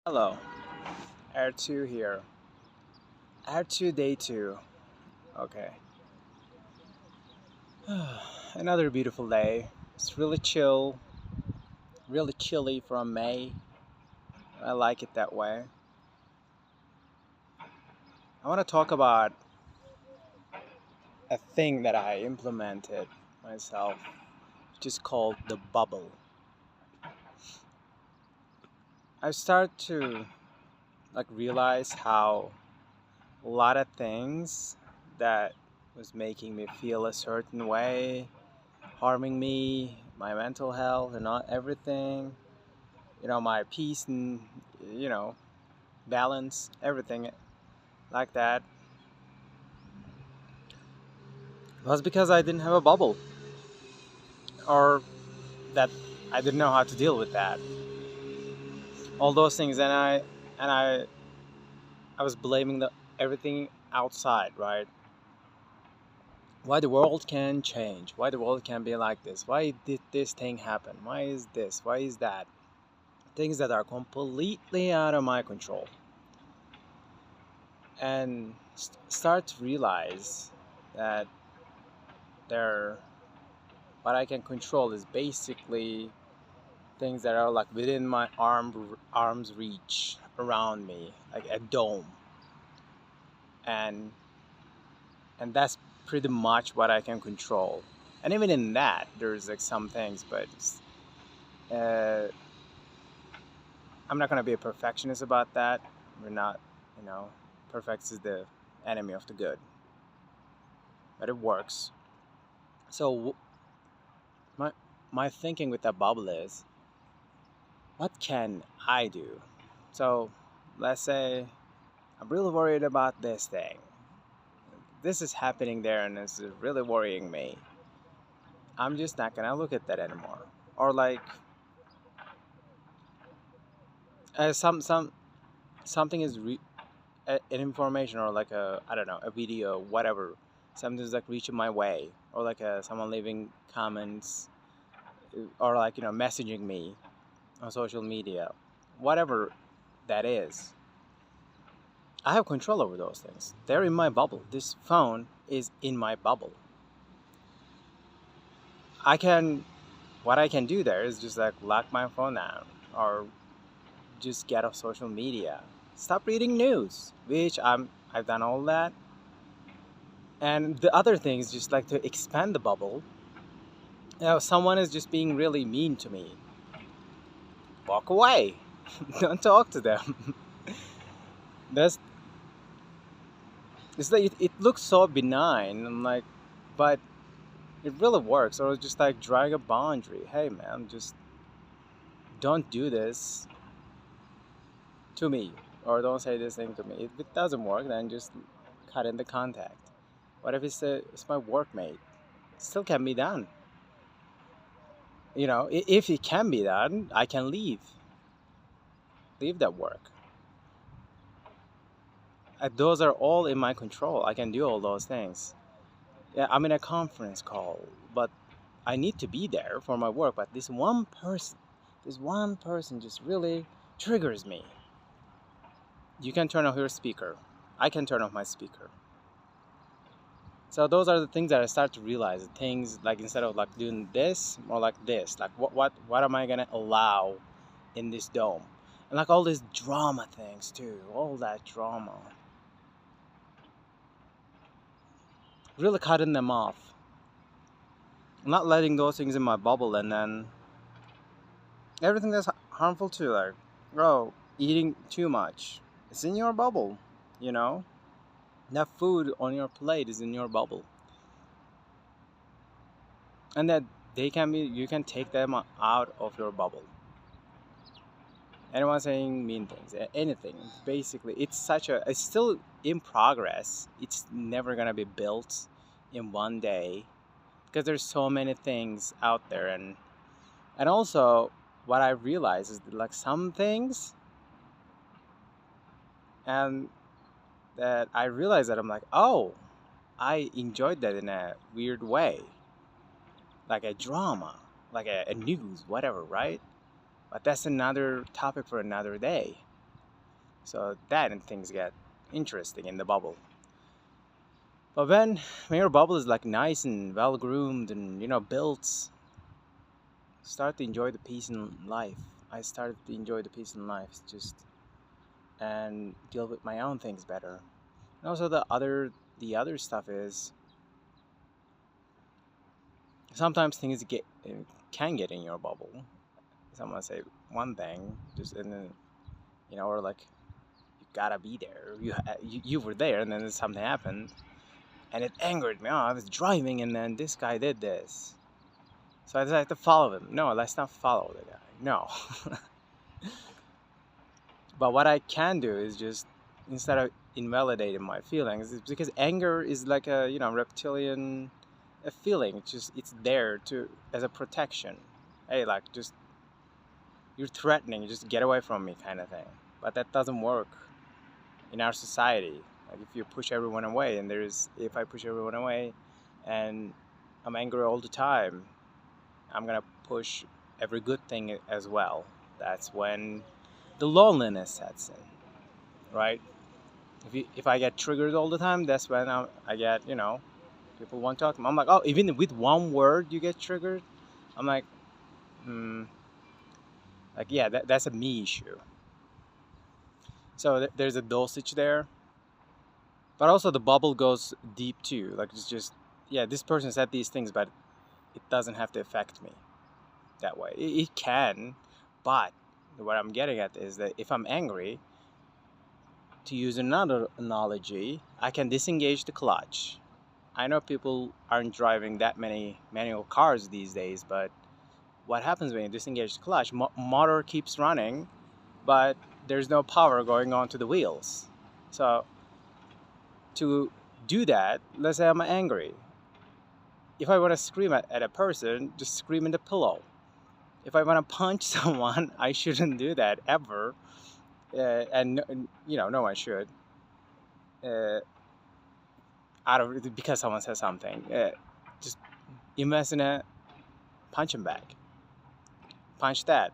Hello, Air 2 here. Air 2 Day 2. Okay. Another beautiful day. It's really chill, really chilly from May. I like it that way. I want to talk about a thing that I implemented myself, which is called the bubble. I start to realize how a lot of things that was making me feel a certain way, harming me, my mental health, and not everything, my peace and you know balance, everything like that, was because I didn't have a bubble, or that I didn't know how to deal with that, all those things. And I was blaming the everything outside, right? Why the world can change, why the world can be like this, why did this thing happen, why is this, why is that, things that are completely out of my control. And start to realize that there what I can control is basically things that are like within my arm's reach around me, like a dome, and that's pretty much what I can control. And even in that, there's like some things, but uh, I'm not gonna be a perfectionist about that. We're not, you know, perfect is the enemy of the good, but it works. So my my thinking with that bubble is, what can I do? So let's say I'm really worried about this thing. This is happening there and it's really worrying me. I'm just not gonna look at that anymore. Or like something is an information, or like a, I don't know, a video, whatever. Something's like reaching my way, or like someone leaving comments, or like messaging me on social media, whatever that is. I have control over those things. They're in my bubble. This phone is in my bubble. I can, what I can do there is just like lock my phone down, or just get off social media. Stop reading news, which I've done all that. And the other thing is just like to expand the bubble. Someone is just being really mean to me. Walk away. Don't talk to them. That's it's like it looks so benign. I'm like, but it really works. Or just like drawing a boundary. Hey man, just don't do this to me, or don't say this thing to me. If it doesn't work, then just cut in the contact. What if it's my workmate? Still can be done. If it can be done, I can leave that work. Those are all in my control. I can do all those things. Yeah, I'm in a conference call, but I need to be there for my work. But this one person just really triggers me. You can turn off your speaker. I can turn off my speaker. So those are the things that I start to realize. Things like, instead of like doing this, more like this. Like what am I gonna allow in this dome? And like all these drama things too. All that drama. Really cutting them off. Not letting those things in my bubble, and then everything that's harmful too. Like, bro, eating too much. It's in your bubble. You know, that food on your plate is in your bubble, and that you can take them out of your bubble. Anyone saying mean things, anything, basically, it's still in progress. It's never gonna be built in one day, because there's so many things out there. And also, what I realize is that, like, some things, and that I realize that I'm like, oh, I enjoyed that in a weird way, like a drama, like a news, whatever, right? But that's another topic for another day. So then things get interesting in the bubble. But when your bubble is like nice and well groomed and built, start to enjoy the peace in life. I started to enjoy the peace in life, just and deal with my own things better. And also the other stuff is sometimes things can get in your bubble. Someone say one thing, just and then or like you gotta be there. You were there, and then something happened, and it angered me. Oh, I was driving, and then this guy did this, so I decided to follow him. No, let's not follow the guy. No. But what I can do is just instead of invalidating my feelings, it's because anger is like a reptilian a feeling. It's there to as a protection. Hey, like just you're threatening, just get away from me kind of thing. But that doesn't work in our society. Like if you push everyone away, and if I push everyone away, and I'm angry all the time, I'm gonna push every good thing as well. That's when the loneliness sets in, right? If I get triggered all the time, that's when I get people won't talk to me. I'm like, oh, even with one word you get triggered. I'm like, like yeah, that's a me issue. So there's a dosage there, but also the bubble goes deep too. Like it's just yeah, this person said these things, but it doesn't have to affect me that way. It can, but what I'm getting at is that if I'm angry, to use another analogy, I can disengage the clutch. I know people aren't driving that many manual cars these days, but what happens when you disengage the clutch? Motor keeps running, but there's no power going on to the wheels. So to do that, let's say I'm angry. If I want to scream at a person, just scream in the pillow. If I want to punch someone, I shouldn't do that ever. And no one should. Uh, Out of because someone says something, just invest in a punch him back. Punch that.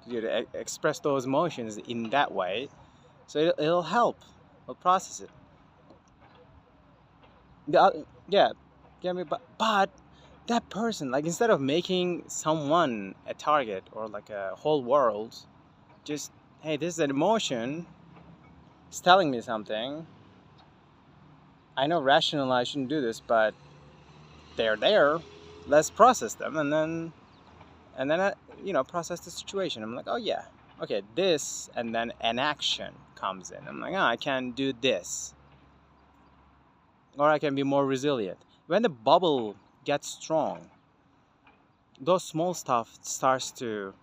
Express those emotions in that way, so it'll help. It'll process it. Yeah, get me. But that person, like instead of making someone a target or like a whole world, just hey, this is an emotion. It's telling me something. I know rationally I shouldn't do this, but they're there. Let's process them, and then process the situation. I'm like, oh yeah, okay, this, and then an action comes in. I'm like, oh, I can do this, or I can be more resilient. When the bubble gets strong, those small stuff starts to,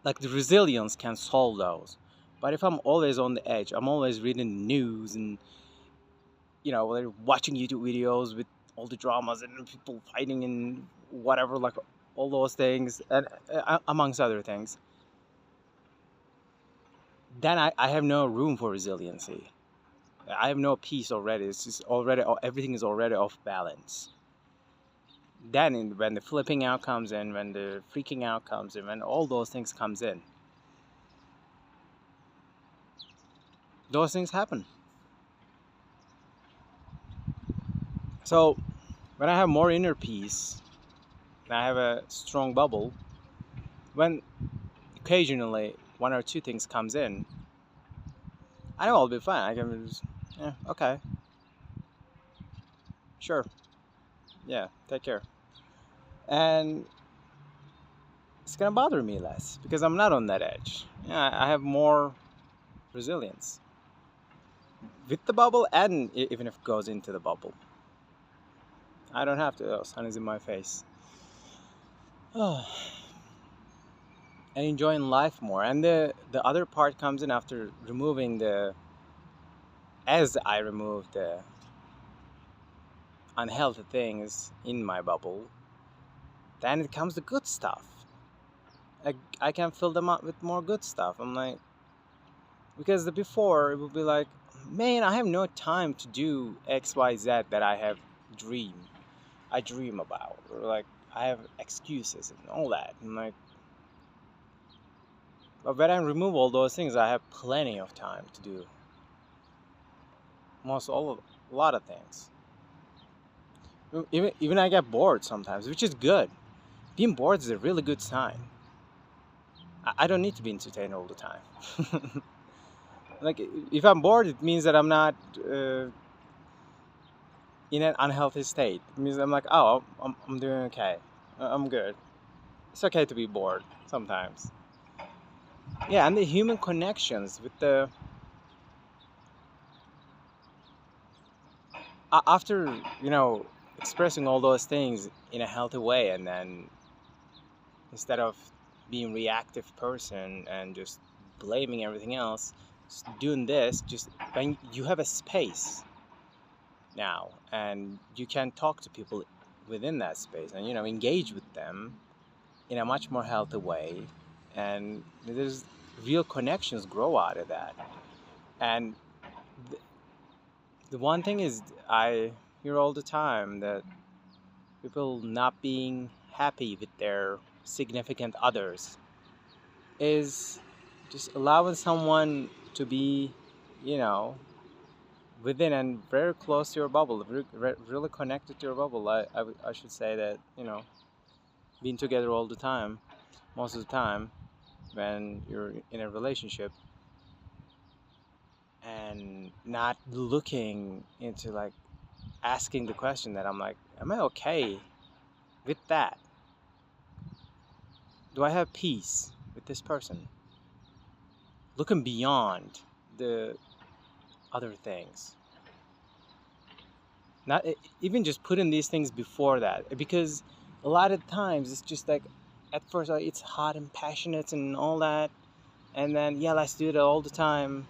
like, the resilience can solve those. But if I'm always on the edge, I'm always reading news and watching YouTube videos with all the dramas and people fighting and whatever, like all those things, and amongst other things, then I have no room for resiliency. I have no peace already. It's just already everything is already off balance. Then when the flipping out comes in, when the freaking out comes in, when all those things comes in, those things happen. So when I have more inner peace, and I have a strong bubble, when occasionally one or two things comes in, I know I'll be fine. I can just, yeah, okay, sure, yeah, take care. And it's gonna bother me less because I'm not on that edge. Yeah, I have more resilience with the bubble, and even if it goes into the bubble, I don't have to. Oh, sun is in my face. Oh, and enjoying life more. And the other part comes in after removing as I remove the unhealthy things in my bubble, then it comes the good stuff. I can fill them up with more good stuff. I'm like, because the before it would be like, man, I have no time to do XYZ that I dream about, or like I have excuses and all that. And like, but when I remove all those things, I have plenty of time to do most all of a lot of things. Even I get bored sometimes, which is good. Being bored is a really good sign. I don't need to be entertained all the time. Like if I'm bored, it means that I'm not in an unhealthy state. It means I'm like, oh, I'm doing okay. I'm good. It's okay to be bored sometimes. Yeah, and the human connections with the after expressing all those things in a healthy way, and then instead of being reactive person and just blaming everything else, just doing this, just when you have a space now and you can talk to people within that space and engage with them in a much more healthy way, and there's real connections grow out of that. And the one thing is, I hear all the time that people not being happy with their significant others is just allowing someone to be, you know, within and very close to your bubble, really connected to your bubble. I should say that, being together all the time, most of the time, when you're in a relationship and not looking into like asking the question that I'm like, am I okay with that? Do I have peace with this person? Looking beyond the other things. Not even just putting these things before that, because a lot of times it's just like at first it's hot and passionate and all that, and then yeah, let's do it all the time,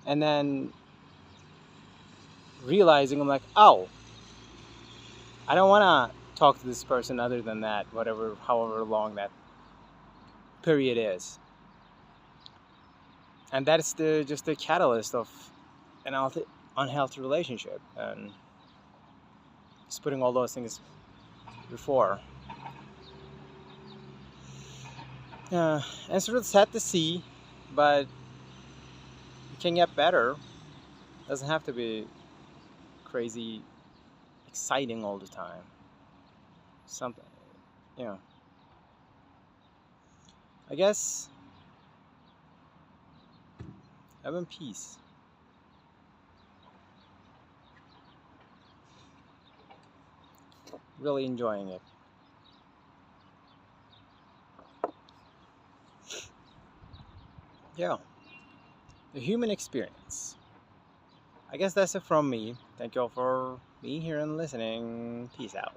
and then realizing I'm like, oh, I don't want to talk to this person other than that, whatever, however long that period is, and that's the just the catalyst of an unhealthy relationship, and just putting all those things before. Yeah, and it's really sad to see, but it can get better. It doesn't have to be crazy exciting all the time. Something, you know. I guess having peace. Really enjoying it. Yeah, the human experience. I guess that's it from me. Thank you all for being here and listening. Peace out.